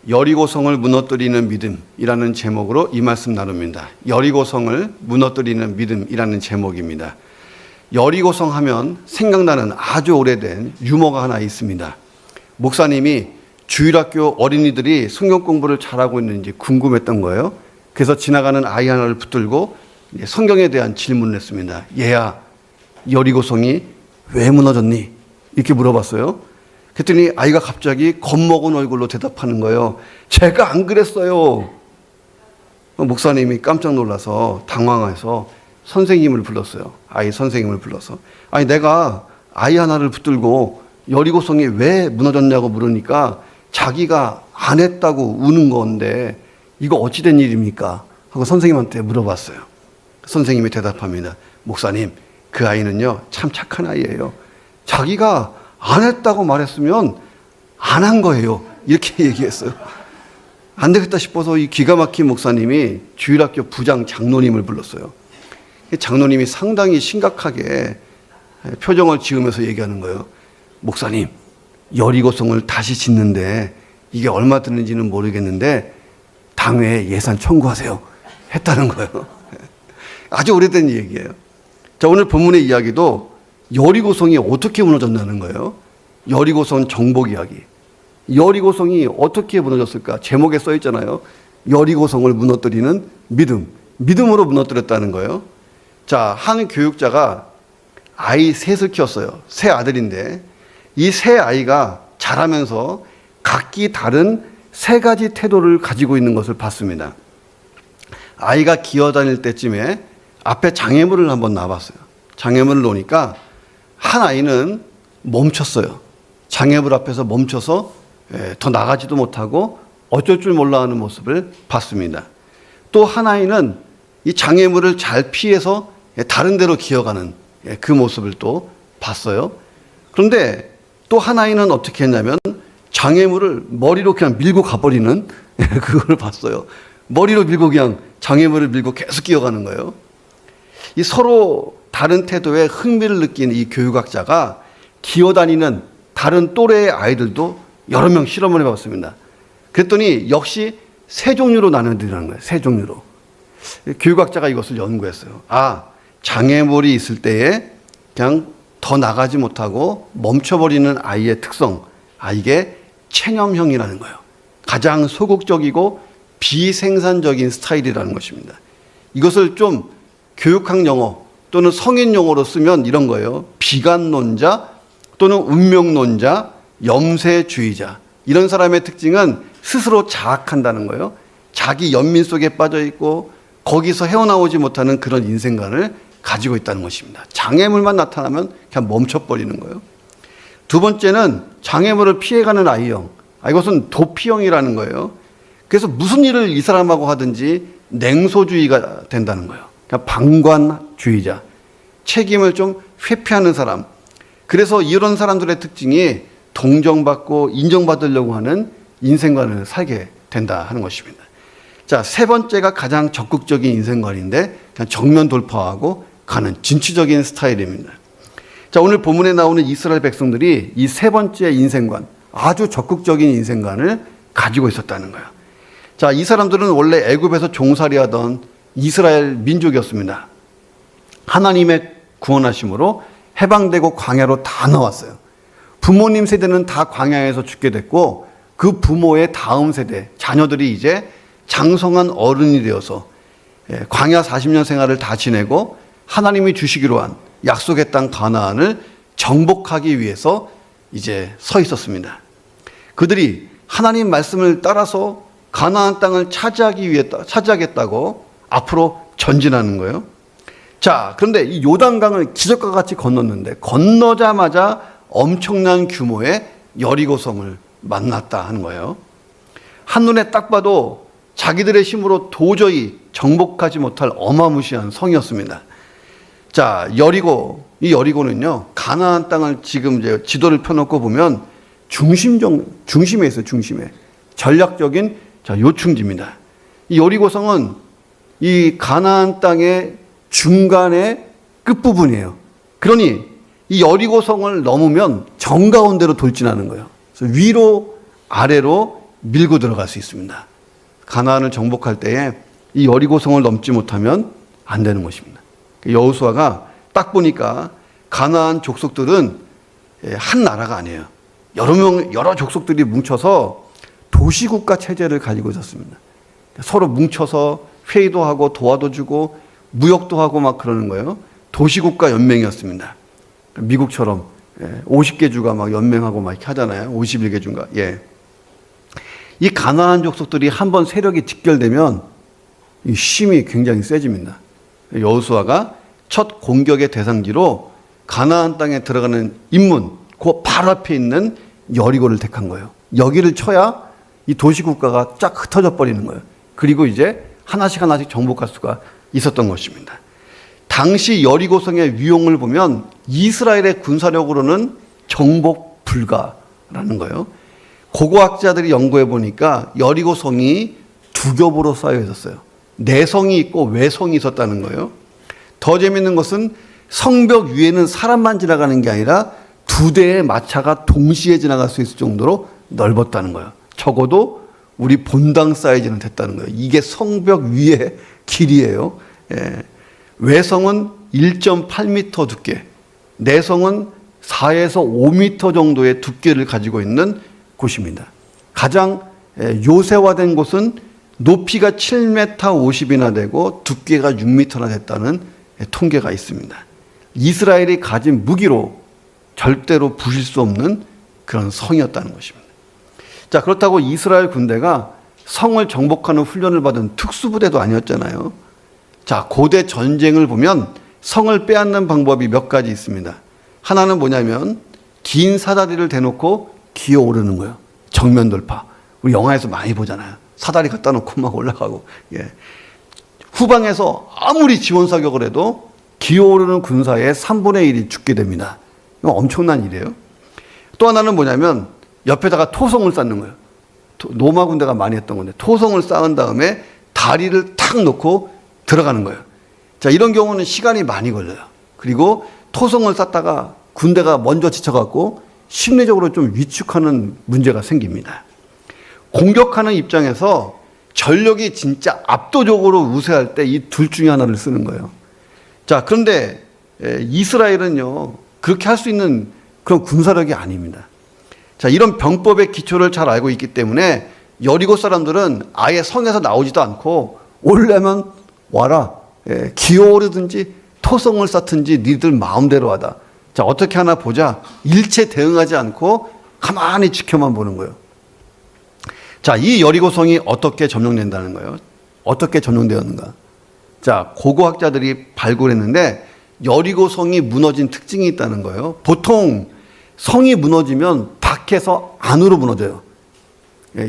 여리고성을 무너뜨리는 믿음이라는 제목으로 이 말씀 나눕니다. 여리고성을 무너뜨리는 믿음이라는 제목입니다. 여리고성 하면 생각나는 아주 오래된 유머가 하나 있습니다. 목사님이 주일학교 어린이들이 성경 공부를 잘하고 있는지 궁금했던 거예요. 그래서 지나가는 아이 하나를 붙들고 성경에 대한 질문을 했습니다. 얘야, 여리고성이 왜 무너졌니? 이렇게 물어봤어요. 그랬더니 아이가 갑자기 겁먹은 얼굴로 대답하는 거예요. 제가 안 그랬어요. 목사님이 깜짝 놀라서 당황해서 선생님을 불렀어요. 아이 선생님을 불러서. 아니, 내가 아이 하나를 붙들고 여리고성이 왜 무너졌냐고 물으니까 자기가 안 했다고 우는 건데 이거 어찌 된 일입니까? 하고 선생님한테 물어봤어요. 선생님이 대답합니다. 목사님, 그 아이는요 참 착한 아이예요. 자기가 안 했다고 말했으면 안 한 거예요. 이렇게 얘기했어요. 안 되겠다 싶어서 이 기가 막힌 목사님이 주일학교 부장 장로님을 불렀어요. 장로님이 상당히 심각하게 표정을 지으면서 얘기하는 거예요. 목사님, 여리고성을 다시 짓는데 이게 얼마 드는지는 모르겠는데 당회에 예산 청구하세요. 했다는 거예요. 아주 오래된 얘기예요. 자, 오늘 본문의 이야기도 여리고성이 어떻게 무너졌냐는 거예요. 여리고성 정복 이야기. 여리고성이 어떻게 무너졌을까? 제목에 써 있잖아요. 여리고성을 무너뜨리는 믿음. 믿음으로 무너뜨렸다는 거예요. 자, 한 교육자가 아이 셋을 키웠어요. 세 아들인데 이 세 아이가 자라면서 각기 다른 세 가지 태도를 가지고 있는 것을 봤습니다. 아이가 기어다닐 때쯤에 앞에 장애물을 한번 놔봤어요. 장애물을 놓으니까 한 아이는 멈췄어요. 장애물 앞에서 멈춰서 더 나가지도 못하고 어쩔 줄 몰라 하는 모습을 봤습니다. 또 한 아이는 이 장애물을 잘 피해서 다른 데로 기어가는 그 모습을 또 봤어요. 그런데 또 한 아이는 어떻게 했냐면 장애물을 머리로 그냥 밀고 가버리는 그걸 봤어요. 머리로 밀고 그냥 장애물을 밀고 계속 기어가는 거예요. 이 서로 다른 태도에 흥미를 느낀 이 교육학자가 기어다니는 다른 또래의 아이들도 여러 명 실험을 해봤습니다. 그랬더니 역시 세 종류로 나눠드리는 거예요. 세 종류로. 교육학자가 이것을 연구했어요. 아, 장애물이 있을 때에 그냥 더 나가지 못하고 멈춰버리는 아이의 특성. 아, 이게 체념형이라는 거예요. 가장 소극적이고 비생산적인 스타일이라는 것입니다. 이것을 좀 교육학 용어 또는 성인 용어로 쓰면 이런 거예요. 비관론자 또는 운명론자, 염세주의자. 이런 사람의 특징은 스스로 자학한다는 거예요. 자기 연민 속에 빠져 있고 거기서 헤어나오지 못하는 그런 인생관을 가지고 있다는 것입니다. 장애물만 나타나면 그냥 멈춰버리는 거예요. 두 번째는 장애물을 피해가는 아이형. 이것은 도피형이라는 거예요. 그래서 무슨 일을 이 사람하고 하든지 냉소주의가 된다는 거예요. 그러니까 방관주의자, 책임을 좀 회피하는 사람. 그래서 이런 사람들의 특징이 동정받고 인정받으려고 하는 인생관을 살게 된다 하는 것입니다. 자, 세 번째가 가장 적극적인 인생관인데 그냥 정면 돌파하고 가는 진취적인 스타일입니다. 자, 오늘 본문에 나오는 이스라엘 백성들이 이 세 번째 인생관, 아주 적극적인 인생관을 가지고 있었다는 거예요. 자, 이 사람들은 원래 애굽에서 종살이하던 이스라엘 민족이었습니다. 하나님의 구원하심으로 해방되고 광야로 다 나왔어요. 부모님 세대는 다 광야에서 죽게 됐고 그 부모의 다음 세대, 자녀들이 이제 장성한 어른이 되어서 광야 40년 생활을 다 지내고 하나님이 주시기로 한 약속의 땅 가나안을 정복하기 위해서 이제 서 있었습니다. 그들이 하나님 말씀을 따라서 가나안 땅을 차지하겠다고 앞으로 전진하는 거예요. 자, 그런데 이 요단강을 기적과 같이 건넜는데 건너자마자 엄청난 규모의 여리고성을 만났다 하는 거예요. 한눈에 딱 봐도 자기들의 힘으로 도저히 정복하지 못할 어마무시한 성이었습니다. 자, 이 여리고는요, 가나안 땅을 지금 이제 지도를 펴놓고 보면 중심에 있어요, 중심에. 전략적인 요충지입니다. 이 여리고성은 이 가나안 땅의 중간의 끝부분이에요. 그러니 이 여리고성을 넘으면 정가운데로 돌진하는 거예요. 그래서 위로 아래로 밀고 들어갈 수 있습니다. 가나안을 정복할 때에 이 여리고성을 넘지 못하면 안 되는 것입니다. 여호수아가 딱 보니까 가나안 족속들은 한 나라가 아니에요. 여러 족속들이 뭉쳐서 도시국가 체제를 가지고 있었습니다. 서로 뭉쳐서 회의도 하고 도와도 주고 무역도 하고 막 그러는 거예요. 도시국가 연맹이었습니다. 미국처럼 50개 주가 막 연맹하고 막 이렇게 하잖아요. 51개 주인가. 예. 이 가나안 족속들이 한번 세력이 직결되면 이 힘이 굉장히 세집니다. 여호수아가 첫 공격의 대상지로 가나안 땅에 들어가는 인문, 그 바로 앞에 있는 여리고를 택한 거예요. 여기를 쳐야 이 도시국가가 쫙 흩어져 버리는 거예요. 그리고 이제 하나씩 정복할 수가 있었던 것입니다. 당시 여리고성의 위용을 보면 이스라엘의 군사력으로는 정복 불가라는 거예요. 고고학자들이 연구해 보니까 여리고성이 두 겹으로 쌓여 있었어요. 내성이 있고 외성이 있었다는 거예요. 더 재밌는 것은 성벽 위에는 사람만 지나가는 게 아니라 두 대의 마차가 동시에 지나갈 수 있을 정도로 넓었다는 거예요. 적어도 우리 본당 사이즈는 됐다는 거예요. 이게 성벽 위의 길이에요. 예. 외성은 1.8m 두께, 내성은 4에서 5m 정도의 두께를 가지고 있는 곳입니다. 가장 요새화된 곳은 높이가 7m 50이나 되고 두께가 6m나 됐다는 통계가 있습니다. 이스라엘이 가진 무기로 절대로 부실 수 없는 그런 성이었다는 것입니다. 자, 그렇다고 이스라엘 군대가 성을 정복하는 훈련을 받은 특수부대도 아니었잖아요. 자, 고대 전쟁을 보면 성을 빼앗는 방법이 몇 가지 있습니다. 하나는 뭐냐면 긴 사다리를 대놓고 기어오르는 거예요. 정면 돌파. 우리 영화에서 많이 보잖아요. 사다리 갖다 놓고 막 올라가고. 예. 후방에서 아무리 지원 사격을 해도 기어오르는 군사의 3분의 1이 죽게 됩니다. 이거 엄청난 일이에요. 또 하나는 뭐냐면 옆에다가 토성을 쌓는 거예요. 로마 군대가 많이 했던 건데 토성을 쌓은 다음에 다리를 탁 놓고 들어가는 거예요. 자, 이런 경우는 시간이 많이 걸려요. 그리고 토성을 쌓다가 군대가 먼저 지쳐갖고 심리적으로 좀 위축하는 문제가 생깁니다. 공격하는 입장에서 전력이 진짜 압도적으로 우세할 때 이 둘 중에 하나를 쓰는 거예요. 자, 그런데 이스라엘은요, 그렇게 할 수 있는 그런 군사력이 아닙니다. 자, 이런 병법의 기초를 잘 알고 있기 때문에 여리고 사람들은 아예 성에서 나오지도 않고 오려면 와라. 기어오르든지 토성을 쌓든지 니들 마음대로 하다. 자, 어떻게 하나 보자. 일체 대응하지 않고 가만히 지켜만 보는 거예요. 자, 이 여리고성이 어떻게 점령된다는 거예요? 어떻게 점령되었는가? 자, 고고학자들이 발굴했는데 여리고성이 무너진 특징이 있다는 거예요. 보통 성이 무너지면 밖에서 안으로 무너져요.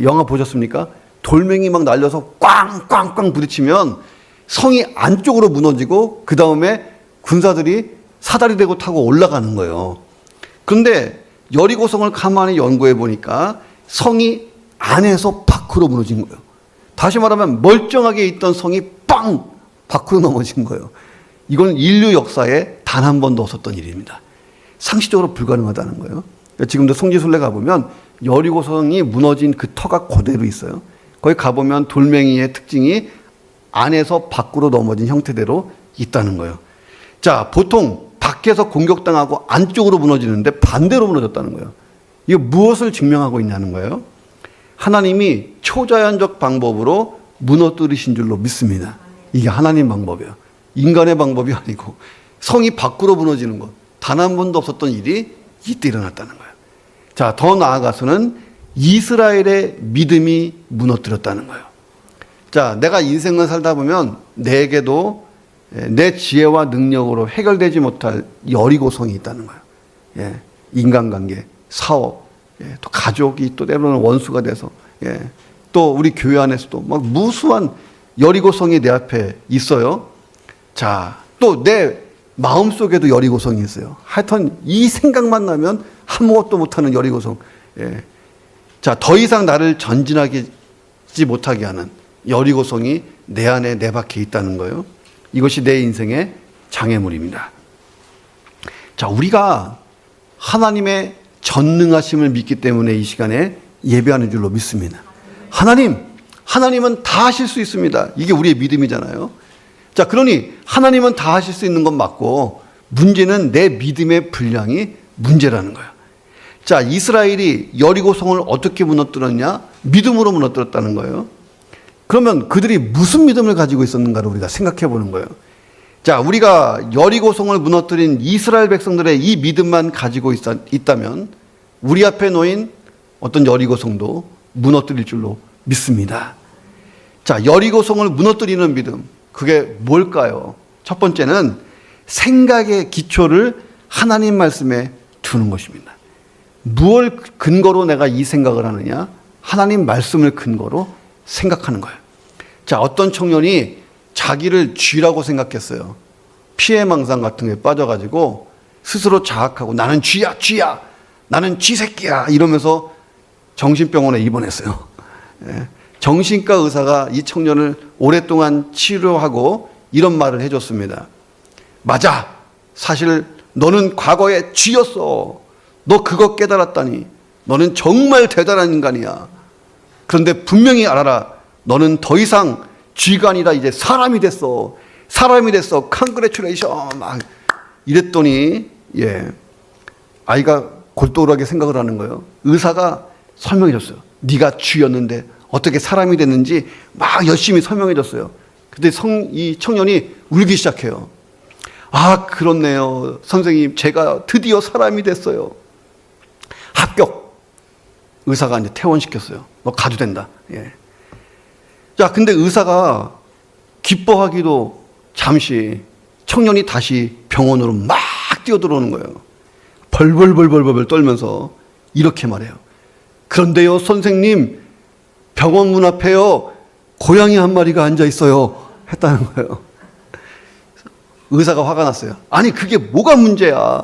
영화 보셨습니까? 돌멩이 막 날려서 꽝꽝꽝 부딪히면 성이 안쪽으로 무너지고 그 다음에 군사들이 사다리 대고 타고 올라가는 거예요. 그런데 여리고성을 가만히 연구해 보니까 성이 안에서 밖으로 무너진 거예요. 다시 말하면 멀쩡하게 있던 성이 빵! 밖으로 넘어진 거예요. 이건 인류 역사에 단 한 번도 없었던 일입니다. 상식적으로 불가능하다는 거예요. 지금도 성지순례 가보면 여리고성이 무너진 그 터가 그대로 있어요. 거기 가보면 돌멩이의 특징이 안에서 밖으로 넘어진 형태대로 있다는 거예요. 자, 보통 밖에서 공격당하고 안쪽으로 무너지는데 반대로 무너졌다는 거예요. 이게 무엇을 증명하고 있냐는 거예요. 하나님이 초자연적 방법으로 무너뜨리신 줄로 믿습니다. 이게 하나님 방법이에요. 인간의 방법이 아니고 성이 밖으로 무너지는 것, 단 한 번도 없었던 일이 이때 일어났다는 거예요. 자, 더 나아가서는 이스라엘의 믿음이 무너뜨렸다는 거예요. 자, 내가 인생을 살다 보면 내게도 내 지혜와 능력으로 해결되지 못할 여리고성이 있다는 거예요. 예, 인간관계, 사업, 예, 또 가족이 또 때로는 원수가 돼서, 예, 또 우리 교회 안에서도 막 무수한 여리고성이 내 앞에 있어요. 자, 또 내 마음속에도 여리고성이 있어요. 하여튼 이 생각만 나면 아무것도 못하는 여리고성. 예. 자, 더 이상 나를 전진하지 못하게 하는 여리고성이 내 안에 내 밖에 있다는 거예요. 이것이 내 인생의 장애물입니다. 자, 우리가 하나님의 전능하심을 믿기 때문에 이 시간에 예배하는 줄로 믿습니다. 하나님은 다 하실 수 있습니다. 이게 우리의 믿음이잖아요. 자, 그러니 하나님은 다 하실 수 있는 건 맞고 문제는 내 믿음의 분량이 문제라는 거예요. 자, 이스라엘이 여리고성을 어떻게 무너뜨렸냐? 믿음으로 무너뜨렸다는 거예요. 그러면 그들이 무슨 믿음을 가지고 있었는가를 우리가 생각해 보는 거예요. 자, 우리가 여리고성을 무너뜨린 이스라엘 백성들의 이 믿음만 가지고 있다면 우리 앞에 놓인 어떤 여리고성도 무너뜨릴 줄로 믿습니다. 자, 여리고성을 무너뜨리는 믿음, 그게 뭘까요? 첫 번째는 생각의 기초를 하나님 말씀에 두는 것입니다. 무엇을 근거로 내가 이 생각을 하느냐? 하나님 말씀을 근거로 생각하는 거예요. 자, 어떤 청년이 자기를 쥐라고 생각했어요. 피해망상 같은 게 빠져가지고 스스로 자학하고 나는 쥐야, 나는 쥐새끼야 이러면서 정신병원에 입원했어요. 정신과 의사가 이 청년을 오랫동안 치료하고 이런 말을 해줬습니다. 맞아, 사실 너는 과거에 쥐였어. 너 그거 깨달았다니 너는 정말 대단한 인간이야. 그런데 분명히 알아라, 너는 더 이상 쥐가 아니라 이제 사람이 됐어. 컨그레츄레이션 막 이랬더니 아이가 골똘하게 생각을 하는 거예요. 의사가 설명해 줬어요. 네가 쥐였는데 어떻게 사람이 됐는지 막 열심히 설명해 줬어요. 근데 이 청년이 울기 시작해요. 아, 그렇네요. 선생님, 제가 드디어 사람이 됐어요. 합격. 의사가 이제 퇴원시켰어요. 너 가도 된다. 자, 근데 의사가 기뻐하기도 잠시 청년이 다시 병원으로 막 뛰어들어오는 거예요. 벌벌 떨면서 이렇게 말해요. 그런데요, 선생님, 병원 문 앞에요, 고양이 한 마리가 앉아 있어요. 했다는 거예요. 의사가 화가 났어요. 아니, 그게 뭐가 문제야.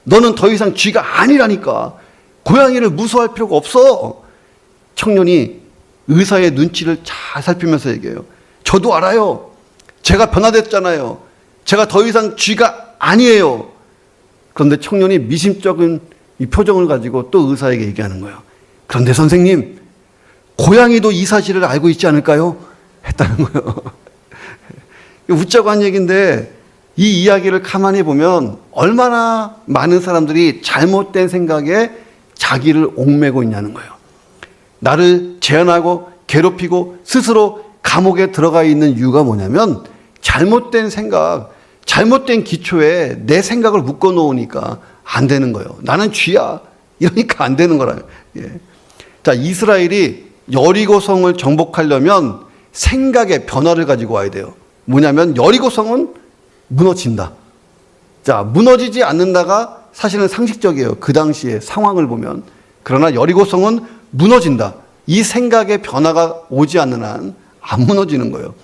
너는 더 이상 쥐가 아니라니까. 고양이를 무서워할 필요가 없어. 청년이 의사의 눈치를 잘 살피면서 얘기해요. 저도 알아요. 제가 변화됐잖아요. 제가 더 이상 쥐가 아니에요. 그런데 청년이 미심쩍은 이 표정을 가지고 또 의사에게 얘기하는 거예요. 그런데 선생님, 고양이도 이 사실을 알고 있지 않을까요? 했다는 거예요. 웃자고 한 얘기인데 이 이야기를 가만히 보면 얼마나 많은 사람들이 잘못된 생각에 자기를 옥매고 있냐는 거예요. 나를 제한하고 괴롭히고 스스로 감옥에 들어가 있는 이유가 뭐냐면 잘못된 생각, 잘못된 기초에 내 생각을 묶어 놓으니까 안 되는 거예요. 나는 쥐야. 이러니까 안 되는 거라요. 자, 이스라엘이 여리고성을 정복하려면 생각의 변화를 가지고 와야 돼요. 뭐냐면 여리고성은 무너진다. 자, 무너지지 않는다가 사실은 상식적이에요. 그 당시의 상황을 보면. 그러나 여리고성은 무너진다. 이 생각의 변화가 오지 않는 한 안 무너지는 거예요.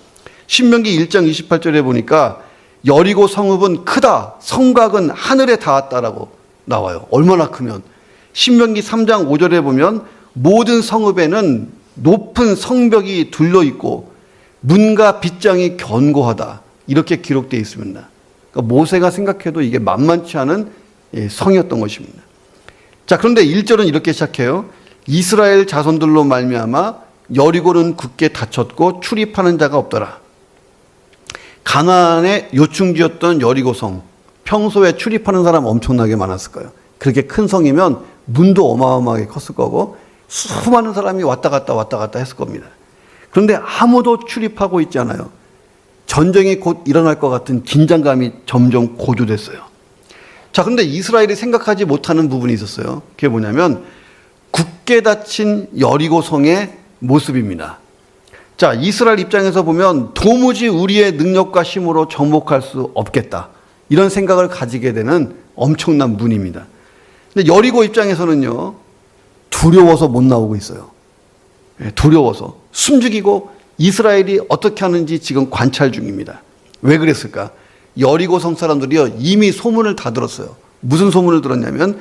신명기 1장 28절에 보니까 여리고 성읍은 크다. 성곽은 하늘에 닿았다라고 나와요. 얼마나 크면. 신명기 3장 5절에 보면 모든 성읍에는 높은 성벽이 둘러있고 문과 빗장이 견고하다. 이렇게 기록되어 있습니다. 그러니까 모세가 생각해도 이게 만만치 않은 성이었던 것입니다. 자, 그런데 1절은 이렇게 시작해요. 이스라엘 자손들로 말미암아 여리고는 굳게 닫혔고 출입하는 자가 없더라. 가나안의 요충지였던 여리고성, 평소에 출입하는 사람 엄청나게 많았을 거예요. 그렇게 큰 성이면 문도 어마어마하게 컸을 거고 수많은 사람이 왔다 갔다 했을 겁니다. 그런데 아무도 출입하고 있지 않아요. 전쟁이 곧 일어날 것 같은 긴장감이 점점 고조됐어요. 자, 그런데 이스라엘이 생각하지 못하는 부분이 있었어요. 그게 뭐냐면 굳게 닫힌 여리고성의 모습입니다. 자, 이스라엘 입장에서 보면 도무지 우리의 능력과 힘으로 정복할 수 없겠다. 이런 생각을 가지게 되는 엄청난 문입니다. 근데 여리고 입장에서는요, 두려워서 못 나오고 있어요. 두려워서. 숨죽이고 이스라엘이 어떻게 하는지 지금 관찰 중입니다. 왜 그랬을까? 여리고성 사람들이요, 이미 소문을 다 들었어요. 무슨 소문을 들었냐면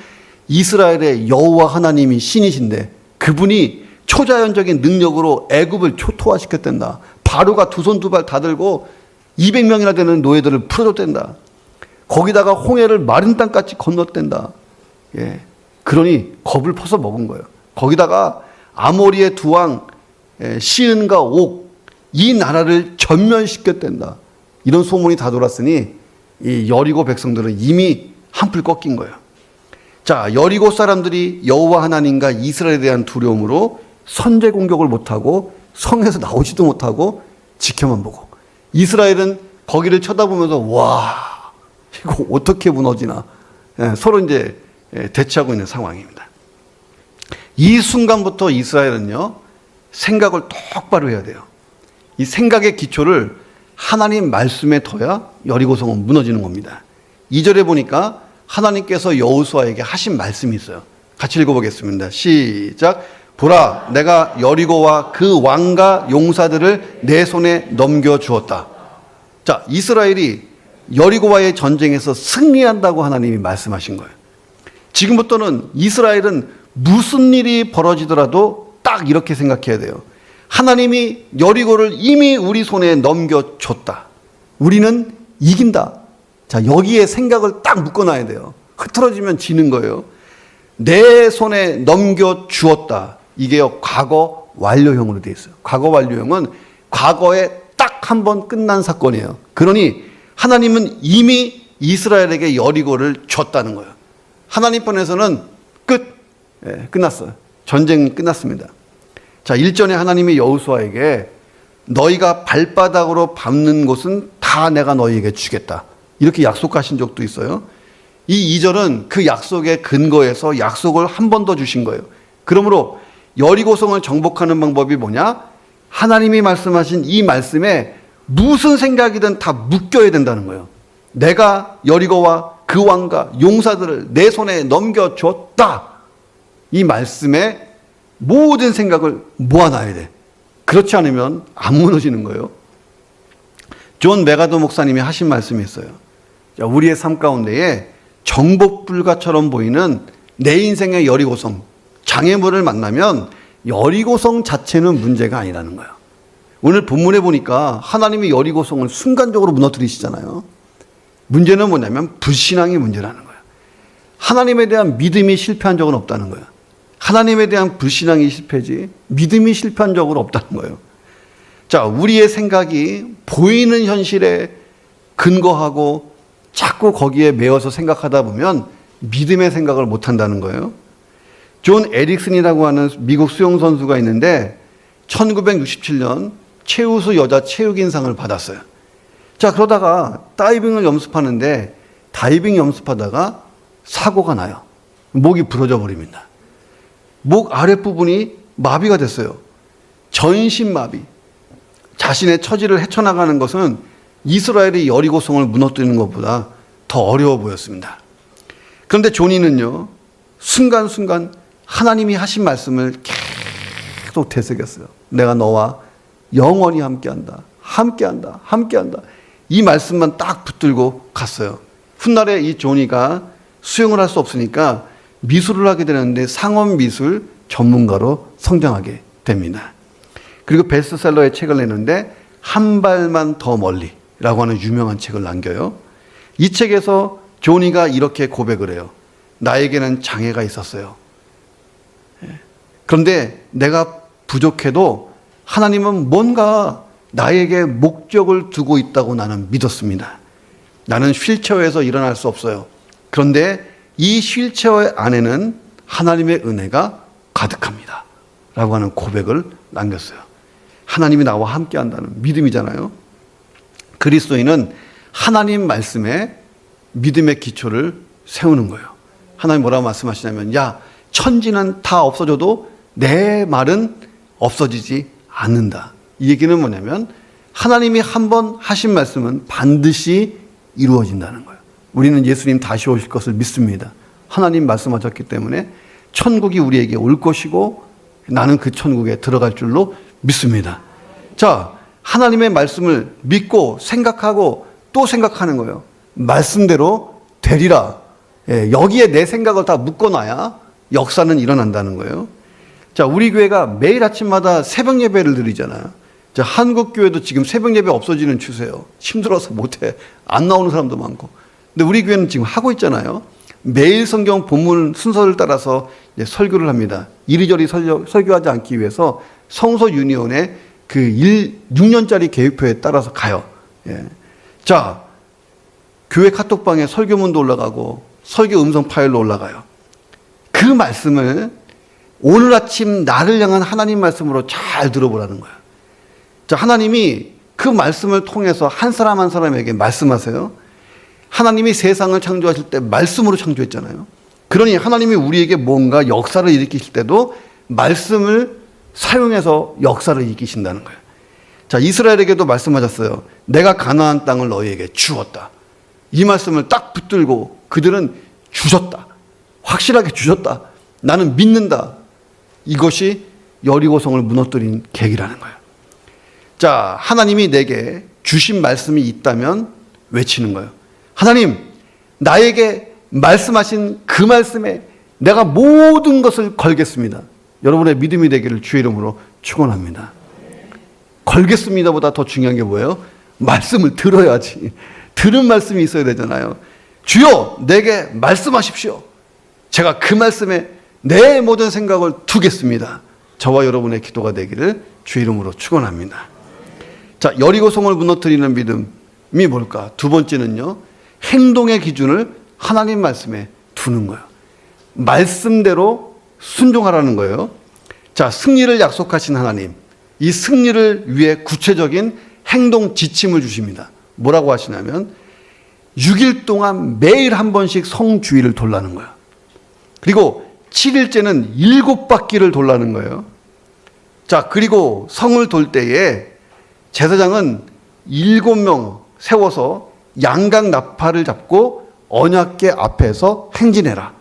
이스라엘의 여호와 하나님이 신이신데 그분이 초자연적인 능력으로 애굽을 초토화시켰단다. 바로가 두 손 두 발 다 들고 200명이나 되는 노예들을 풀어줬단다. 거기다가 홍해를 마른 땅같이 건넜단다. 그러니 겁을 퍼서 먹은 거예요. 거기다가 아모리의 두 왕 시은과 옥, 이 나라를 전멸시켰댄다. 이런 소문이 다 돌았으니 이 여리고 백성들은 이미 한풀 꺾인 거예요. 자, 여리고 사람들이 여호와 하나님과 이스라엘에 대한 두려움으로 선제 공격을 못하고 성에서 나오지도 못하고 지켜만 보고, 이스라엘은 거기를 쳐다보면서 와, 이거 어떻게 무너지나, 서로 이제 대치하고 있는 상황입니다. 이 순간부터 이스라엘은요, 생각을 똑바로 해야 돼요. 이 생각의 기초를 하나님 말씀에 둬야 여리고성은 무너지는 겁니다. 2절에 보니까 하나님께서 여호수아에게 하신 말씀이 있어요. 같이 읽어보겠습니다. 시작. 보라, 내가 여리고와 그 왕과 용사들을 내 손에 넘겨주었다. 자, 이스라엘이 여리고와의 전쟁에서 승리한다고 하나님이 말씀하신 거예요. 지금부터는 이스라엘은 무슨 일이 벌어지더라도 딱 이렇게 생각해야 돼요. 하나님이 여리고를 이미 우리 손에 넘겨줬다. 우리는 이긴다. 자, 여기에 생각을 딱 묶어놔야 돼요. 흐트러지면 지는 거예요. 내 손에 넘겨주었다. 이게요, 과거 완료형으로 되어 있어요. 과거 완료형은 과거에 딱 한 번 끝난 사건이에요. 그러니 하나님은 이미 이스라엘에게 여리고를 줬다는 거예요. 하나님 편에서는 끝났어요. 전쟁이 끝났습니다. 자, 1절에 하나님이 여호수아에게 너희가 발바닥으로 밟는 곳은 다 내가 너희에게 주겠다. 이렇게 약속하신 적도 있어요. 이 2절은 그 약속의 근거에서 약속을 한 번 더 주신 거예요. 그러므로 여리고성을 정복하는 방법이 뭐냐? 하나님이 말씀하신 이 말씀에 무슨 생각이든 다 묶여야 된다는 거예요. 내가 여리고와 그 왕과 용사들을 내 손에 넘겨줬다. 이 말씀에 모든 생각을 모아놔야 돼. 그렇지 않으면 안 무너지는 거예요. 존 메가도 목사님이 하신 말씀이 있어요. 자, 우리의 삶 가운데에 정복불가처럼 보이는 내 인생의 여리고성, 장애물을 만나면 여리고성 자체는 문제가 아니라는 거예요. 오늘 본문에 보니까 하나님이 여리고성을 순간적으로 무너뜨리시잖아요. 문제는 뭐냐면 불신앙이 문제라는 거예요. 하나님에 대한 믿음이 실패한 적은 없다는 거예요. 하나님에 대한 불신앙이 실패지 믿음이 실패한 적은 없다는 거예요. 자, 우리의 생각이 보이는 현실에 근거하고 자꾸 거기에 매여서 생각하다 보면 믿음의 생각을 못 한다는 거예요. 존 에릭슨이라고 하는 미국 수영 선수가 있는데 1967년 최우수 여자 체육인상을 받았어요. 자, 그러다가 다이빙을 연습하는데 다이빙 연습하다가 사고가 나요. 목이 부러져 버립니다. 목 아랫부분이 마비가 됐어요. 전신마비. 자신의 처지를 헤쳐나가는 것은 이스라엘이 여리고성을 무너뜨리는 것보다 더 어려워 보였습니다. 그런데 조니는요, 순간순간 하나님이 하신 말씀을 계속 되새겼어요. 내가 너와 영원히 함께한다. 함께한다. 함께한다. 이 말씀만 딱 붙들고 갔어요. 훗날에 이 조니가 수영을 할 수 없으니까 미술을 하게 되는데 상업 미술 전문가로 성장하게 됩니다. 그리고 베스트셀러의 책을 내는데 한 발만 더 멀리라고 하는 유명한 책을 남겨요. 이 책에서 조니가 이렇게 고백을 해요. 나에게는 장애가 있었어요. 그런데 내가 부족해도 하나님은 뭔가 나에게 목적을 두고 있다고 나는 믿었습니다. 나는 휠체어에서 일어날 수 없어요. 그런데 이 휠체어 안에는 하나님의 은혜가 가득합니다. 라고 하는 고백을 남겼어요. 하나님이 나와 함께 한다는 믿음이잖아요. 그리스도인은 하나님 말씀에 믿음의 기초를 세우는 거예요. 하나님 뭐라고 말씀하시냐면, 야, 천지는 다 없어져도 내 말은 없어지지 않는다. 이 얘기는 뭐냐면 하나님이 한번 하신 말씀은 반드시 이루어진다는 거예요. 우리는 예수님 다시 오실 것을 믿습니다. 하나님 말씀하셨기 때문에 천국이 우리에게 올 것이고 나는 그 천국에 들어갈 줄로 믿습니다. 자, 하나님의 말씀을 믿고 생각하고 또 생각하는 거예요. 말씀대로 되리라. 여기에 내 생각을 다 묶어놔야 역사는 일어난다는 거예요. 자, 우리 교회가 매일 아침마다 새벽 예배를 드리잖아요. 자, 한국 교회도 지금 새벽 예배 없어지는 추세예요. 힘들어서 못해. 안 나오는 사람도 많고. 근데 우리 교회는 지금 하고 있잖아요. 매일 성경 본문 순서를 따라서 설교를 합니다. 이리저리 설교하지 않기 위해서 성서 유니온의 그 6년짜리 계획표에 따라서 가요. 예. 자, 교회 카톡방에 설교문도 올라가고 설교 음성 파일로 올라가요. 그 말씀을 오늘 아침 나를 향한 하나님 말씀으로 잘 들어보라는 거예요. 자, 하나님이 그 말씀을 통해서 한 사람 한 사람에게 말씀하세요. 하나님이 세상을 창조하실 때 말씀으로 창조했잖아요. 그러니 하나님이 우리에게 뭔가 역사를 일으키실 때도 말씀을 사용해서 역사를 일으키신다는 거예요. 자, 이스라엘에게도 말씀하셨어요. 내가 가나안 땅을 너희에게 주었다. 이 말씀을 딱 붙들고 그들은 주셨다. 확실하게 주셨다. 나는 믿는다. 이것이 여리고성을 무너뜨린 계기라는 거예요. 자, 하나님이 내게 주신 말씀이 있다면 외치는 거예요. 하나님, 나에게 말씀하신 그 말씀에 내가 모든 것을 걸겠습니다. 여러분의 믿음이 되기를 주의 이름으로 축원합니다. 걸겠습니다보다 더 중요한 게 뭐예요? 말씀을 들어야지. 들은 말씀이 있어야 되잖아요. 주여, 내게 말씀하십시오. 제가 그 말씀에 내 모든 생각을 두겠습니다. 저와 여러분의 기도가 되기를 주의 이름으로 축원합니다. 자, 여리고성을 무너뜨리는 믿음이 뭘까? 두 번째는요, 행동의 기준을 하나님 말씀에 두는 거예요. 말씀대로 순종하라는 거예요. 자, 승리를 약속하신 하나님, 이 승리를 위해 구체적인 행동 지침을 주십니다. 뭐라고 하시냐면 6일 동안 매일 한 번씩 성주위를 돌라는 거예요. 그리고 7일째는 7바퀴를 돌라는 거예요. 자, 그리고 성을 돌 때에 제사장은 7명 세워서 양각 나팔을 잡고 언약궤 앞에서 행진해라.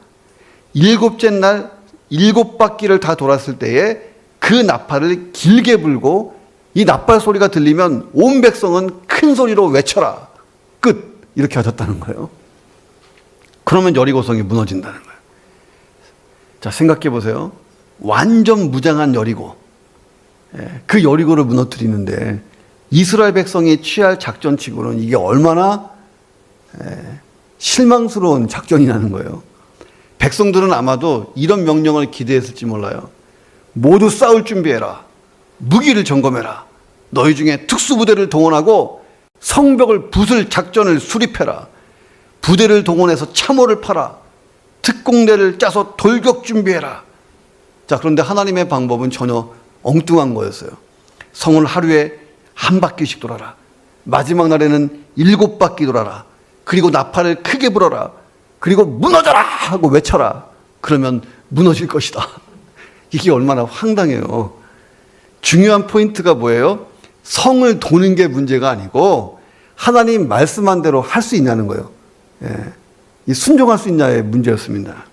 7째 날 7바퀴를 다 돌았을 때에 그 나팔을 길게 불고 이 나팔 소리가 들리면 온 백성은 큰 소리로 외쳐라. 끝. 이렇게 하셨다는 거예요. 그러면 여리고성이 무너진다는 거예요. 자, 생각해 보세요. 완전 무장한 여리고. 그 여리고를 무너뜨리는데 이스라엘 백성이 취할 작전치고는 이게 얼마나 실망스러운 작전이라는 거예요. 백성들은 아마도 이런 명령을 기대했을지 몰라요. 모두 싸울 준비해라. 무기를 점검해라. 너희 중에 특수부대를 동원하고 성벽을 부술 작전을 수립해라. 부대를 동원해서 참호를 팔아. 특공대를 짜서 돌격 준비해라. 자, 그런데 하나님의 방법은 전혀 엉뚱한 거였어요. 성을 하루에 한 바퀴씩 돌아라. 마지막 날에는 7바퀴 돌아라. 그리고 나팔을 크게 불어라. 그리고 무너져라 하고 외쳐라. 그러면 무너질 것이다. 이게 얼마나 황당해요. 중요한 포인트가 뭐예요? 성을 도는 게 문제가 아니고 하나님 말씀한 대로 할 수 있냐는 거예요. 이 순종할 수 있냐의 문제였습니다.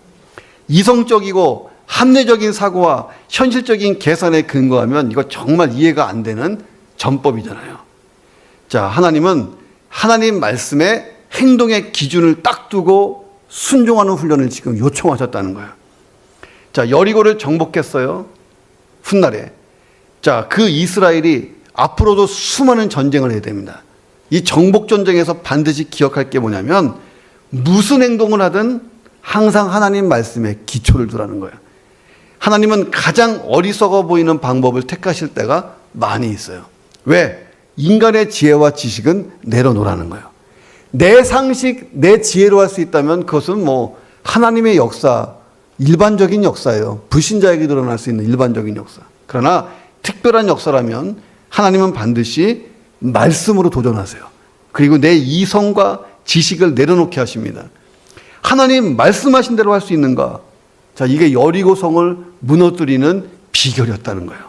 이성적이고 합리적인 사고와 현실적인 계산에 근거하면 이거 정말 이해가 안 되는 전법이잖아요. 자, 하나님은 하나님 말씀에 행동의 기준을 딱 두고 순종하는 훈련을 지금 요청하셨다는 거예요. 자, 여리고를 정복했어요. 훗날에. 자, 그 이스라엘이 앞으로도 수많은 전쟁을 해야 됩니다. 이 정복 전쟁에서 반드시 기억할 게 뭐냐면 무슨 행동을 하든 항상 하나님 말씀에 기초를 두라는 거예요. 하나님은 가장 어리석어 보이는 방법을 택하실 때가 많이 있어요. 왜? 인간의 지혜와 지식은 내려놓으라는 거예요. 내 상식, 내 지혜로 할 수 있다면 그것은 뭐 하나님의 역사, 일반적인 역사예요. 불신자에게 드러날 수 있는 일반적인 역사. 그러나 특별한 역사라면 하나님은 반드시 말씀으로 도전하세요. 그리고 내 이성과 지식을 내려놓게 하십니다. 하나님 말씀하신 대로 할 수 있는가? 자, 이게 여리고성을 무너뜨리는 비결이었다는 거예요.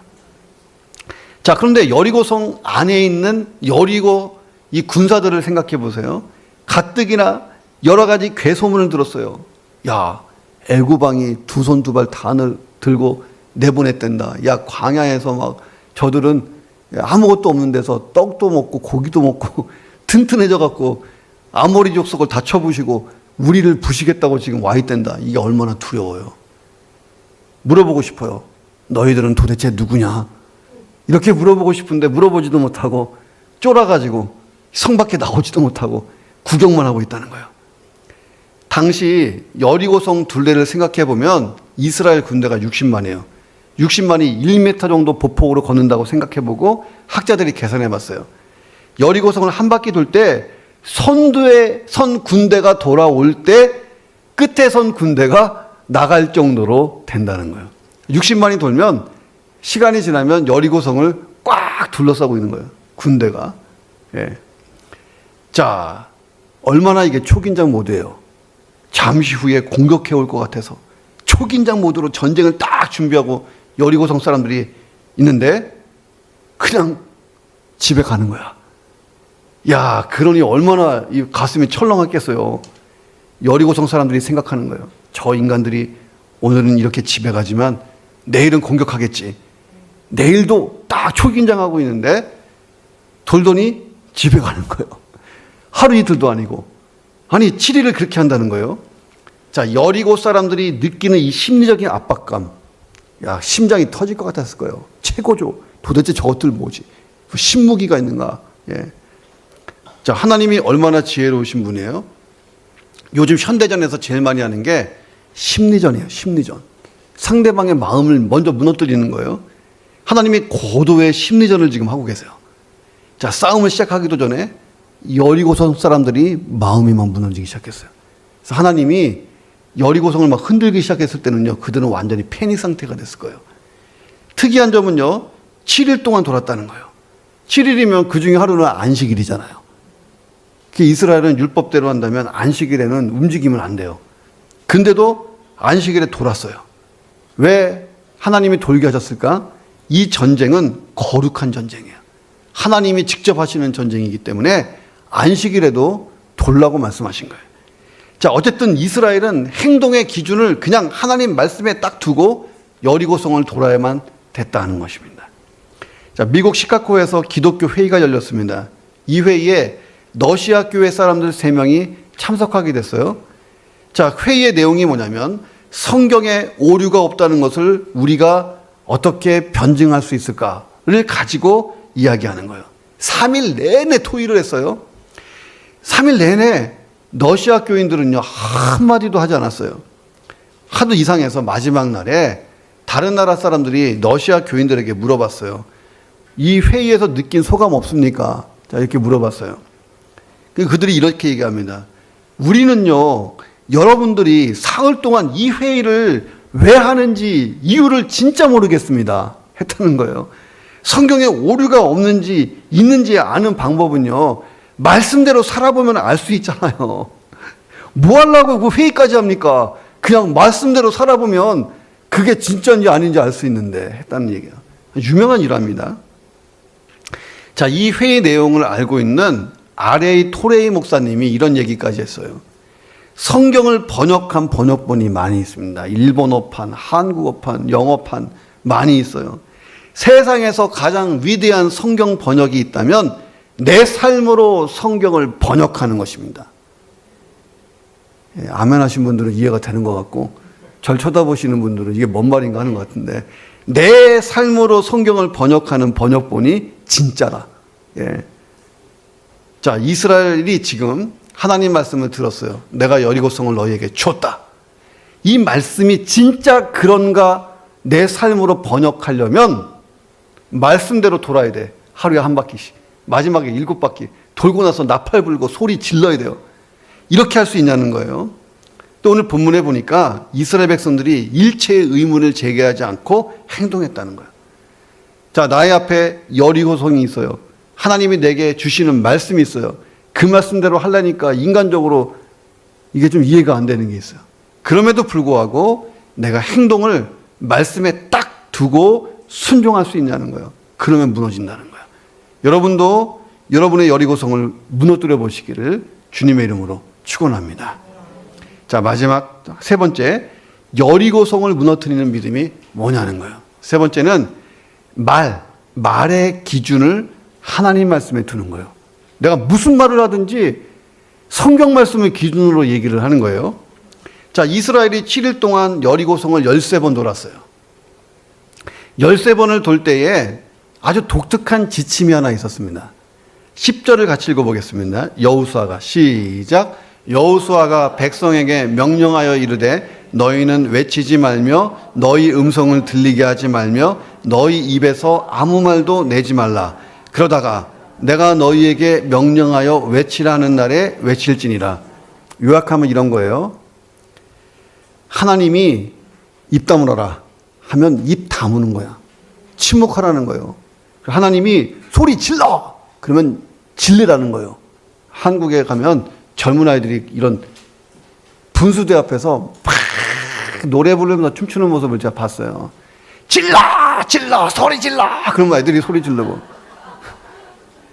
자, 그런데 여리고성 안에 있는 여리고 이 군사들을 생각해 보세요. 가뜩이나 여러 가지 괴소문을 들었어요. 야, 애구방이 두 손 두 발 다 들고 내보냈댄다. 야, 광야에서 막 저들은 아무것도 없는 데서 떡도 먹고 고기도 먹고 튼튼해져 갖고 아모리 족속을 다 쳐부시고 우리를 부시겠다고 지금 와 있댄다. 이게 얼마나 두려워요. 물어보고 싶어요. 너희들은 도대체 누구냐? 이렇게 물어보고 싶은데 물어보지도 못하고 쫄아가지고 성 밖에 나오지도 못하고 구경만 하고 있다는 거예요. 당시 여리고성 둘레를 생각해 보면 이스라엘 군대가 60만이에요. 60만이 1m 정도 보폭으로 걷는다고 생각해보고 학자들이 계산해봤어요. 여리고성을 한 바퀴 돌 때 선두에 선 군대가 돌아올 때 끝에 선 군대가 나갈 정도로 된다는 거예요. 60만이 돌면 시간이 지나면 여리고성을 꽉 둘러싸고 있는 거예요. 군대가. 예. 자, 얼마나 이게 초긴장 모드예요. 잠시 후에 공격해 올 것 같아서 초긴장 모드로 전쟁을 딱 준비하고 여리고성 사람들이 있는데 그냥 집에 가는 거야. 야, 그러니 얼마나 이 가슴이 철렁했겠어요. 여리고성 사람들이 생각하는 거예요. 저 인간들이 오늘은 이렇게 집에 가지만 내일은 공격하겠지. 내일도 딱 초긴장하고 있는데 돌더니 집에 가는 거예요. 하루 이틀도 아니고. 아니 7일을 그렇게 한다는 거예요. 자, 여리고 사람들이 느끼는 이 심리적인 압박감. 야, 심장이 터질 것 같았을 거예요. 최고죠. 도대체 저것들 뭐지? 신무기가 있는가? 예. 자, 하나님이 얼마나 지혜로우신 분이에요? 요즘 현대전에서 제일 많이 하는 게 심리전이에요. 심리전. 상대방의 마음을 먼저 무너뜨리는 거예요. 하나님이 고도의 심리전을 지금 하고 계세요. 자, 싸움을 시작하기도 전에 여리고성 사람들이 마음이 막 무너지기 시작했어요. 그래서 하나님이 여리고성을 막 흔들기 시작했을 때는요, 그들은 완전히 패닉 상태가 됐을 거예요. 특이한 점은요, 7일 동안 돌았다는 거예요. 7일이면 그 중에 하루는 안식일이잖아요. 이스라엘은 율법대로 한다면 안식일에는 움직이면 안 돼요. 근데도 안식일에 돌았어요. 왜 하나님이 돌게 하셨을까? 이 전쟁은 거룩한 전쟁이에요. 하나님이 직접 하시는 전쟁이기 때문에 안식일에도 돌라고 말씀하신 거예요. 자, 어쨌든 이스라엘은 행동의 기준을 그냥 하나님 말씀에 딱 두고 여리고성을 돌아야만 됐다는 것입니다. 자, 미국 시카고에서 기독교 회의가 열렸습니다. 이 회의에 러시아 교회 사람들 3명이 참석하게 됐어요. 자, 회의의 내용이 뭐냐면 성경에 오류가 없다는 것을 우리가 어떻게 변증할 수 있을까를 가지고 이야기하는 거예요. 3일 내내 토의를 했어요. 3일 내내 러시아 교인들은요, 한마디도 하지 않았어요. 하도 이상해서 마지막 날에 다른 나라 사람들이 러시아 교인들에게 물어봤어요. 이 회의에서 느낀 소감 없습니까? 자, 이렇게 물어봤어요. 그들이 이렇게 얘기합니다. 우리는요, 여러분들이 사흘 동안 이 회의를 왜 하는지 이유를 진짜 모르겠습니다. 했다는 거예요. 성경에 오류가 없는지 있는지 아는 방법은요, 말씀대로 살아보면 알 수 있잖아요. 뭐 하려고 그 회의까지 합니까? 그냥 말씀대로 살아보면 그게 진짜인지 아닌지 알 수 있는데 했다는 얘기예요. 유명한 일화입니다. 자, 이 회의 내용을 알고 있는 R.A. 토레이 목사님이 이런 얘기까지 했어요. 성경을 번역한 번역본이 많이 있습니다. 일본어판, 한국어판, 영어판 많이 있어요. 세상에서 가장 위대한 성경 번역이 있다면 내 삶으로 성경을 번역하는 것입니다. 예, 아멘 하신 분들은 이해가 되는 것 같고 절 쳐다보시는 분들은 이게 뭔 말인가 하는 것 같은데 내 삶으로 성경을 번역하는 번역본이 진짜다. 예. 자, 이스라엘이 지금 하나님 말씀을 들었어요. 내가 여리고성을 너희에게 줬다. 이 말씀이 진짜 그런가 내 삶으로 번역하려면 말씀대로 돌아야 돼. 하루에 한 바퀴씩. 마지막에 7바퀴. 돌고 나서 나팔 불고 소리 질러야 돼요. 이렇게 할 수 있냐는 거예요. 또 오늘 본문에 보니까 이스라엘 백성들이 일체의 의문을 제기하지 않고 행동했다는 거예요. 자, 나의 앞에 여리고성이 있어요. 하나님이 내게 주시는 말씀이 있어요. 그 말씀대로 하려니까 인간적으로 이게 좀 이해가 안 되는 게 있어요. 그럼에도 불구하고 내가 행동을 말씀에 딱 두고 순종할 수 있냐는 거예요. 그러면 무너진다는 거예요. 여러분도 여러분의 여리고성을 무너뜨려 보시기를 주님의 이름으로 축원합니다. 자, 마지막 세 번째, 여리고성을 무너뜨리는 믿음이 뭐냐는 거예요. 세 번째는 말의 기준을 하나님 말씀에 두는 거예요. 내가 무슨 말을 하든지 성경 말씀을 기준으로 얘기를 하는 거예요. 자, 이스라엘이 7일 동안 여리고성을 13번 돌았어요. 13번을 돌 때에 아주 독특한 지침이 하나 있었습니다. 10절을 같이 읽어보겠습니다. 여호수아가 시작. 여호수아가 백성에게 명령하여 이르되 너희는 외치지 말며 너희 음성을 들리게 하지 말며 너희 입에서 아무 말도 내지 말라. 그러다가 내가 너희에게 명령하여 외치라는 날에 외칠지니라. 요약하면 이런 거예요. 하나님이 입 다물어라 하면 입 다무는 거야. 침묵하라는 거예요. 하나님이 소리 질러! 그러면 질리라는 거예요. 한국에 가면 젊은 아이들이 이런 분수대 앞에서 막 노래 부르면서 춤추는 모습을 제가 봤어요. 질러! 질러! 소리 질러! 그러면 애들이 소리 지르고.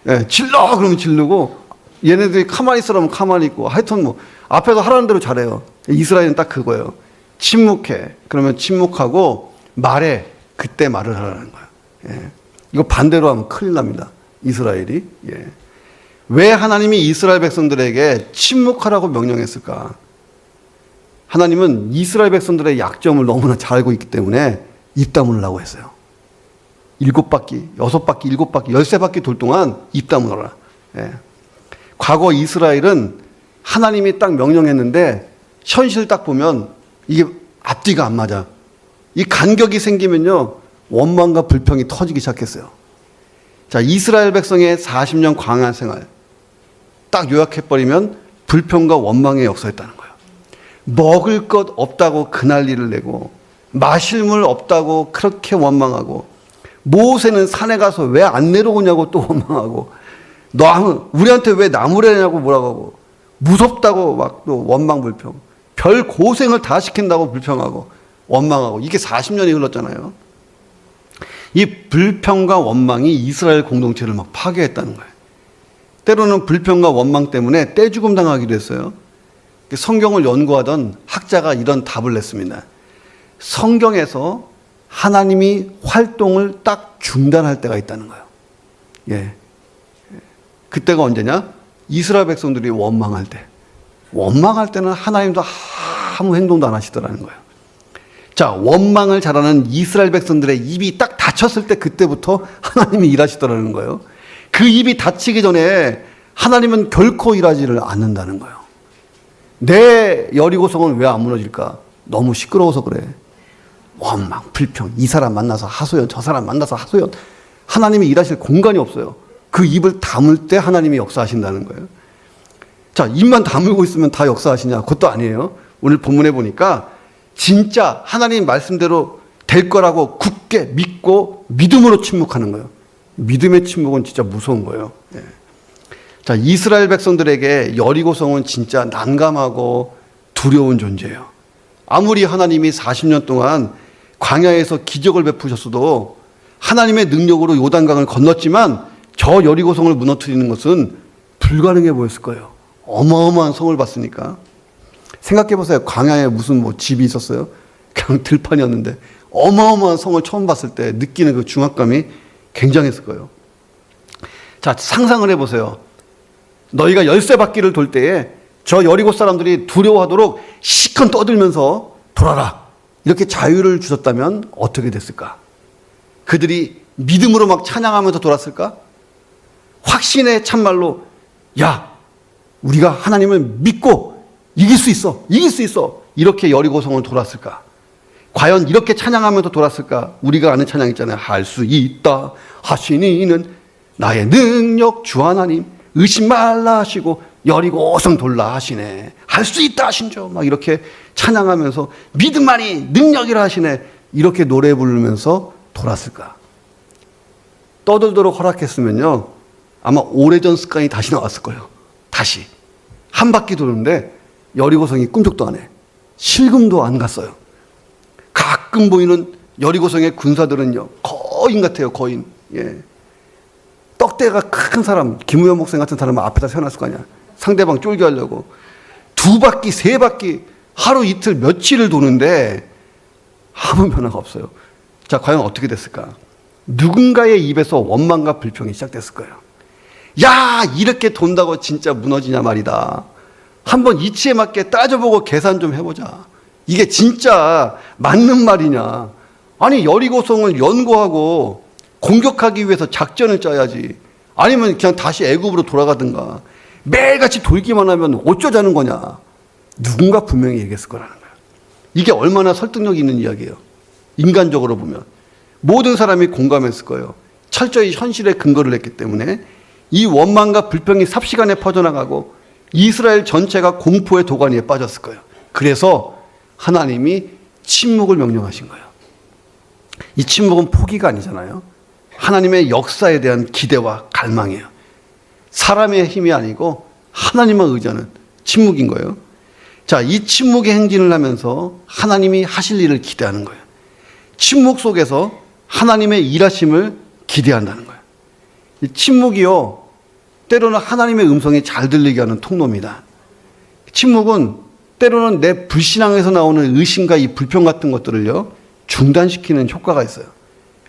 예, 질러! 그러면 지르고, 얘네들이 가만히 있으라면 가만히 있고, 하여튼 뭐, 앞에서 하라는 대로 잘해요. 이스라엘은 딱 그거예요. 침묵해. 그러면 침묵하고, 말해. 그때 말을 하라는 거예요. 예. 이거 반대로 하면 큰일 납니다. 이스라엘이. 예. 왜 하나님이 이스라엘 백성들에게 침묵하라고 명령했을까? 하나님은 이스라엘 백성들의 약점을 너무나 잘 알고 있기 때문에 입 다물라고 했어요. 7바퀴, 6바퀴, 7바퀴, 13바퀴 돌 동안 입 다물어라. 예. 과거 이스라엘은 하나님이 딱 명령했는데 현실 딱 보면 이게 앞뒤가 안 맞아. 이 간격이 생기면요, 원망과 불평이 터지기 시작했어요. 자, 이스라엘 백성의 40년 광야 생활 딱 요약해버리면 불평과 원망의 역사였다는 거예요. 먹을 것 없다고 그난리를 내고, 마실 물 없다고 그렇게 원망하고, 모세는 산에 가서 왜 안 내려오냐고 또 원망하고, 우리한테 왜 나무래냐고 뭐라고 하고, 무섭다고 막 또 원망 불평, 별 고생을 다 시킨다고 불평하고 원망하고, 이게 40년이 흘렀잖아요. 이 불평과 원망이 이스라엘 공동체를 막 파괴했다는 거예요. 때로는 불평과 원망 때문에 떼죽음 당하기도 했어요. 성경을 연구하던 학자가 이런 답을 냈습니다. 성경에서 하나님이 활동을 딱 중단할 때가 있다는 거예요. 예. 그때가 언제냐? 이스라엘 백성들이 원망할 때. 원망할 때는 하나님도 아무 행동도 안 하시더라는 거예요. 자, 원망을 잘하는 이스라엘 백성들의 입이 딱 닫혔을 때 그때부터 하나님이 일하시더라는 거예요. 그 입이 닫히기 전에 하나님은 결코 일하지를 않는다는 거예요. 내 여리고성은 왜 안 무너질까? 너무 시끄러워서 그래. 원망, 불평, 이 사람 만나서 하소연, 저 사람 만나서 하소연. 하나님이 일하실 공간이 없어요. 그 입을 다물 때 하나님이 역사하신다는 거예요. 자, 입만 다물고 있으면 다 역사하시냐? 그것도 아니에요. 오늘 본문에 보니까 진짜 하나님 말씀대로 될 거라고 굳게 믿고 믿음으로 침묵하는 거예요. 믿음의 침묵은 진짜 무서운 거예요. 예. 자, 이스라엘 백성들에게 여리고성은 진짜 난감하고 두려운 존재예요. 아무리 하나님이 40년 동안 광야에서 기적을 베푸셨어도 하나님의 능력으로 요단강을 건넜지만 저 여리고성을 무너뜨리는 것은 불가능해 보였을 거예요. 어마어마한 성을 봤으니까. 생각해 보세요. 광야에 무슨 뭐 집이 있었어요? 그냥 들판이었는데 어마어마한 성을 처음 봤을 때 느끼는 그 중압감이 굉장했을 거예요. 자, 상상을 해보세요. 너희가 13바퀴를 돌 때에 저 여리고 사람들이 두려워하도록 시큰 떠들면서 돌아라, 이렇게 자유를 주셨다면 어떻게 됐을까? 그들이 믿음으로 막 찬양하면서 돌았을까? 확신의 참말로, 야, 우리가 하나님을 믿고 이길 수 있어, 이길 수 있어, 이렇게 여리고성을 돌았을까? 과연 이렇게 찬양하면서 돌았을까? 우리가 아는 찬양 있잖아요. 할 수 있다 하시니 이는 나의 능력 주 하나님, 의심 말라 하시고 여리고성 돌라 하시네, 할 수 있다 하신죠, 막 이렇게 찬양하면서 믿음만이 능력이라 하시네, 이렇게 노래 부르면서 돌았을까? 떠들도록 허락했으면요, 아마 오래전 습관이 다시 나왔을 거예요. 다시 한 바퀴 도는데 여리고성이 꿈쩍도 안 해. 실금도 안 갔어요. 가끔 보이는 여리고성의 군사들은요, 거인 같아요. 거인. 예. 떡대가 큰 사람, 김우현 목사님 같은 사람은 앞에다 세워놨을 거 아니야. 상대방 쫄게 하려고. 2바퀴, 3바퀴, 하루 이틀 며칠을 도는데 아무 변화가 없어요. 자, 과연 어떻게 됐을까? 누군가의 입에서 원망과 불평이 시작됐을 거예요. 야, 이렇게 돈다고 진짜 무너지냐 말이다. 한번 이치에 맞게 따져보고 계산 좀 해보자. 이게 진짜 맞는 말이냐. 아니, 여리고성을 연구하고 공격하기 위해서 작전을 짜야지. 아니면 그냥 다시 애굽으로 돌아가든가. 매일같이 돌기만 하면 어쩌자는 거냐. 누군가 분명히 얘기했을 거라는 거야. 이게 얼마나 설득력 있는 이야기예요. 인간적으로 보면 모든 사람이 공감했을 거예요. 철저히 현실에 근거를 했기 때문에 이 원망과 불평이 삽시간에 퍼져나가고 이스라엘 전체가 공포의 도가니에 빠졌을 거예요. 그래서 하나님이 침묵을 명령하신 거예요. 이 침묵은 포기가 아니잖아요. 하나님의 역사에 대한 기대와 갈망이에요. 사람의 힘이 아니고 하나님만 의지하는 침묵인 거예요. 자, 이 침묵의 행진을 하면서 하나님이 하실 일을 기대하는 거예요. 침묵 속에서 하나님의 일하심을 기대한다는 거예요. 이 침묵이요, 때로는 하나님의 음성이 잘 들리게 하는 통로입니다. 침묵은 때로는 내 불신앙에서 나오는 의심과 이 불평 같은 것들을요, 중단시키는 효과가 있어요.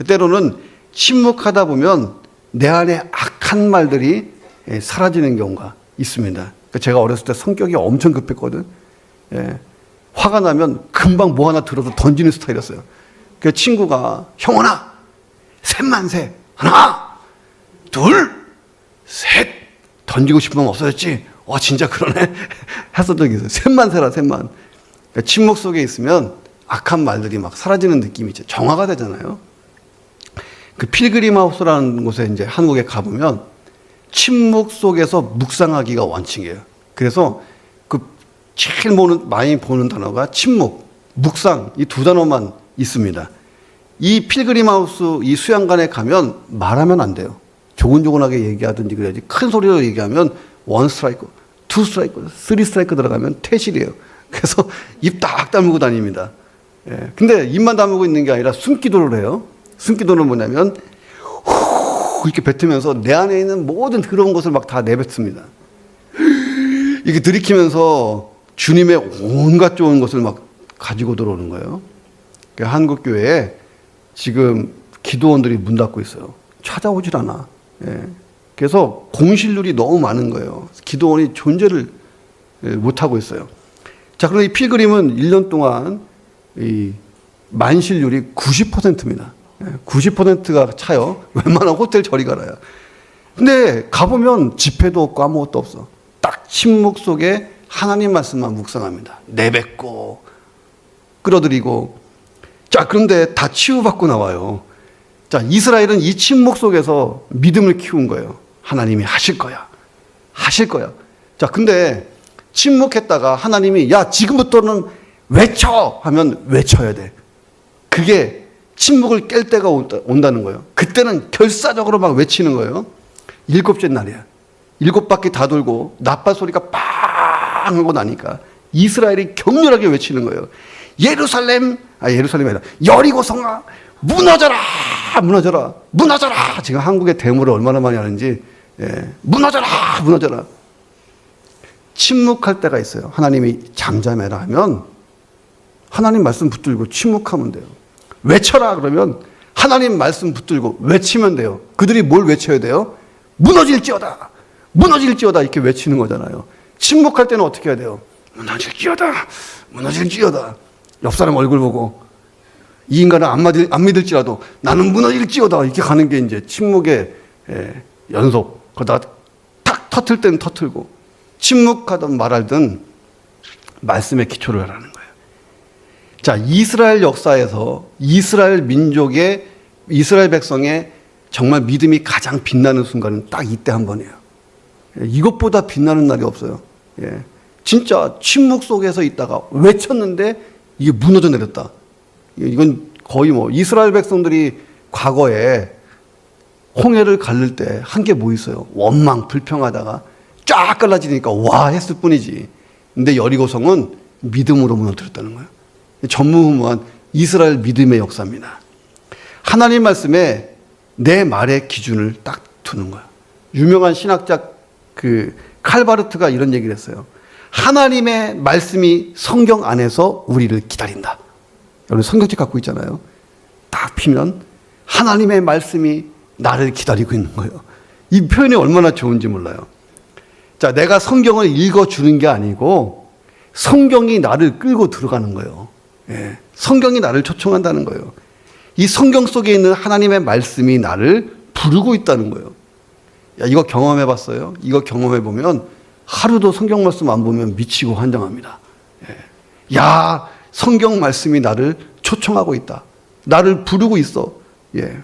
때로는 침묵하다 보면 내 안에 악한 말들이 사라지는 경우가 있습니다. 제가 어렸을 때 성격이 엄청 급했거든. 화가 나면 금방 뭐 하나 들어서 던지는 스타일이었어요. 그 친구가 형원아, 셋만 세. 하나, 둘, 셋. 던지고 싶으면 없어졌지. 진짜 그러네. 했었던 적이 있어요. 셋만 세라, 셋만. 그러니까 침묵 속에 있으면 악한 말들이 막 사라지는 느낌이 있죠. 정화가 되잖아요. 그 필그림 하우스라는 곳에 이제 한국에 가보면 침묵 속에서 묵상하기가 원칙이에요. 그래서 그 제일 많이 보는 단어가 침묵, 묵상, 이 두 단어만 있습니다. 이 필그림 하우스 이 수양관에 가면 말하면 안 돼요. 조곤조곤하게 얘기하든지 그래야지. 큰 소리로 얘기하면 원 스트라이크, 투 스트라이크, 쓰리 스트라이크 들어가면 퇴실이에요. 그래서 입 딱 다물고 다닙니다. 근데 입만 다물고 있는 게 아니라 숨기도를 해요. 숨기도는 뭐냐면 후 이렇게 뱉으면서 내 안에 있는 모든 더러운 것을 막 다 내뱉습니다. 이렇게 들이키면서 주님의 온갖 좋은 것을 막 가지고 들어오는 거예요. 한국 교회에 지금 기도원들이 문 닫고 있어요. 찾아오질 않아. 그래서 공실률이 너무 많은 거예요. 기도원이 존재를 못하고 있어요. 자, 그런데 이 필그림은 1년 동안 이 만실률이 90%입니다. 90%가 차요. 웬만한 호텔 저리 가라야. 근데 가보면 집회도 없고 아무것도 없어. 딱 침묵 속에 하나님 말씀만 묵상합니다. 내뱉고 끌어들이고. 자, 그런데 다 치유받고 나와요. 자, 이스라엘은 이 침묵 속에서 믿음을 키운 거예요. 하나님이 하실 거야. 하실 거야. 자, 근데 침묵했다가 하나님이 야, 지금부터는 외쳐! 하면 외쳐야 돼. 그게 침묵을 깰 때가 온다는 거예요. 그때는 결사적으로 막 외치는 거예요. 7째 날이야. 7바퀴 다 돌고 나팔 소리가 빵 하고 나니까 이스라엘이 격렬하게 외치는 거예요. 예루살렘이 아니라 여리고 성아 무너져라, 무너져라, 무너져라. 지금 한국의 데모를 얼마나 많이 하는지. 무너져라, 무너져라. 침묵할 때가 있어요. 하나님이 잠잠해라 하면 하나님 말씀 붙들고 침묵하면 돼요. 외쳐라 그러면 하나님 말씀 붙들고 외치면 돼요. 그들이 뭘 외쳐야 돼요? 무너질지어다, 무너질지어다 이렇게 외치는 거잖아요. 침묵할 때는 어떻게 해야 돼요? 무너질지어다, 무너질지어다. 옆 사람 얼굴 보고 이 인간은 안 믿을지라도 나는 무너질지어다 이렇게 가는 게 이제 침묵의 연속. 그러다 탁 터틀 때는 터틀고 침묵하든 말하든 말씀에 기초를 하라는 거예요. 자, 이스라엘 역사에서 이스라엘 민족의 이스라엘 백성의 정말 믿음이 가장 빛나는 순간은 딱 이때 한 번이에요. 이것보다 빛나는 날이 없어요. 진짜 침묵 속에서 있다가 외쳤는데 이게 무너져 내렸다. 이건 거의 뭐 이스라엘 백성들이 과거에 홍해를 가를 때 한 게 뭐 있어요? 원망, 불평하다가 쫙 갈라지니까 와 했을 뿐이지. 근데 여리고성은 믿음으로 무너뜨렸다는 거예요. 전무후무한 이스라엘 믿음의 역사입니다. 하나님 말씀에 내 말의 기준을 딱 두는 거예요. 유명한 신학자 그 칼바르트가 이런 얘기를 했어요. 하나님의 말씀이 성경 안에서 우리를 기다린다. 여러분 성경책 갖고 있잖아요. 딱 피면 하나님의 말씀이 나를 기다리고 있는 거예요. 이 표현이 얼마나 좋은지 몰라요. 자, 내가 성경을 읽어주는 게 아니고 성경이 나를 끌고 들어가는 거예요. 성경이 나를 초청한다는 거예요. 이 성경 속에 있는 하나님의 말씀이 나를 부르고 있다는 거예요. 야, 이거 경험해 봤어요? 이거 경험해 보면 하루도 성경 말씀 안 보면 미치고 환장합니다. 야, 성경 말씀이 나를 초청하고 있다. 나를 부르고 있어. 예.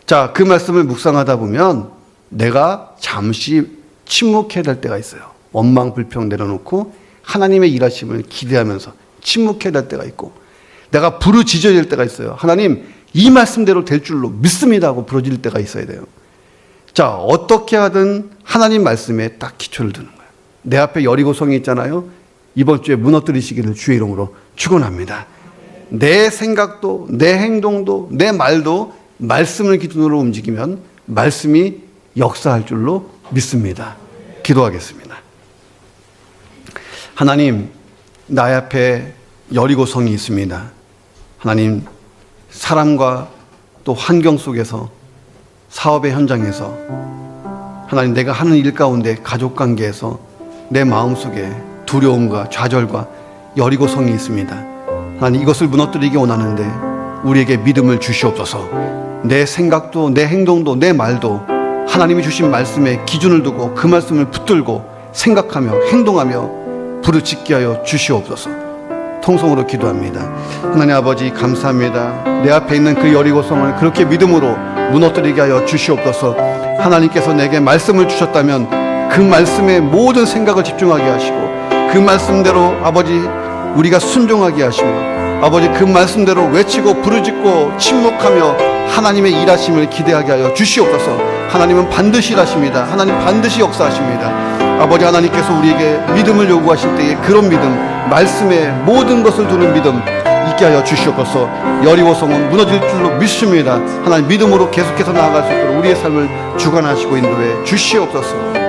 자, 그 말씀을 묵상하다 보면 내가 잠시 침묵해야 될 때가 있어요. 원망, 불평 내려놓고 하나님의 일하심을 기대하면서 침묵해야 될 때가 있고, 내가 부르짖어야 될 때가 있어요. 하나님, 이 말씀대로 될 줄로 믿습니다 하고 부르짖을 때가 있어야 돼요. 자, 어떻게 하든 하나님 말씀에 딱 기초를 두는 거예요. 내 앞에 여리고성이 있잖아요. 이번 주에 무너뜨리시기를 주의 이름으로 축원합니다. 내 생각도, 내 행동도, 내 말도 말씀을 기준으로 움직이면 말씀이 역사할 줄로 믿습니다. 기도하겠습니다. 하나님, 나의 앞에 여리고성이 있습니다. 하나님, 사람과 또 환경 속에서, 사업의 현장에서, 하나님, 내가 하는 일 가운데 가족 관계에서 내 마음속에 두려움과 좌절과 여리고성이 있습니다. 하나님, 이것을 무너뜨리기 원하는데 우리에게 믿음을 주시옵소서. 내 생각도, 내 행동도, 내 말도 하나님이 주신 말씀에 기준을 두고 그 말씀을 붙들고 생각하며 행동하며 부르짖게 하여 주시옵소서. 통성으로 기도합니다. 하나님 아버지, 감사합니다. 내 앞에 있는 그 여리고성을 그렇게 믿음으로 무너뜨리게 하여 주시옵소서. 하나님께서 내게 말씀을 주셨다면 그 말씀에 모든 생각을 집중하게 하시고, 그 말씀대로 아버지 우리가 순종하게 하시고, 아버지 그 말씀대로 외치고 부르짖고 침묵하며 하나님의 일하심을 기대하게 하여 주시옵소서. 하나님은 반드시 일하십니다. 하나님 반드시 역사하십니다. 아버지, 하나님께서 우리에게 믿음을 요구하실 때에 그런 믿음, 말씀에 모든 것을 두는 믿음 있게 하여 주시옵소서. 여리고성은 무너질 줄로 믿습니다. 하나님, 믿음으로 계속해서 나아갈 수 있도록 우리의 삶을 주관하시고 인도해 주시옵소서.